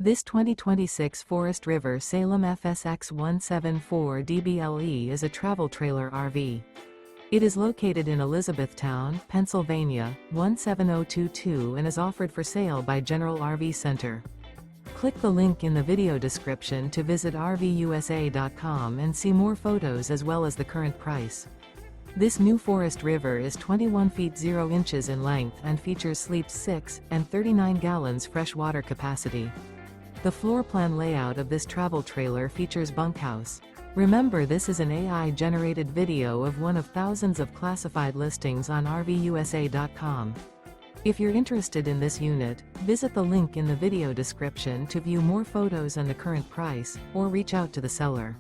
This 2026 Forest River Salem FSX 174 DBLE is a travel trailer RV. It is located in Elizabethtown, Pennsylvania, 17022 and is offered for sale by General RV Center. Click the link in the video description to visit RVUSA.com and see more photos as well as the current price. This new Forest River is 21 feet 0 inches in length and features sleeps 6 and 39 gallons fresh water capacity. The floor plan layout of this travel trailer features bunkhouse. Remember, this is an AI-generated video of one of thousands of classified listings on RVUSA.com. If you're interested in this unit, visit the link in the video description to view more photos and the current price, or reach out to the seller.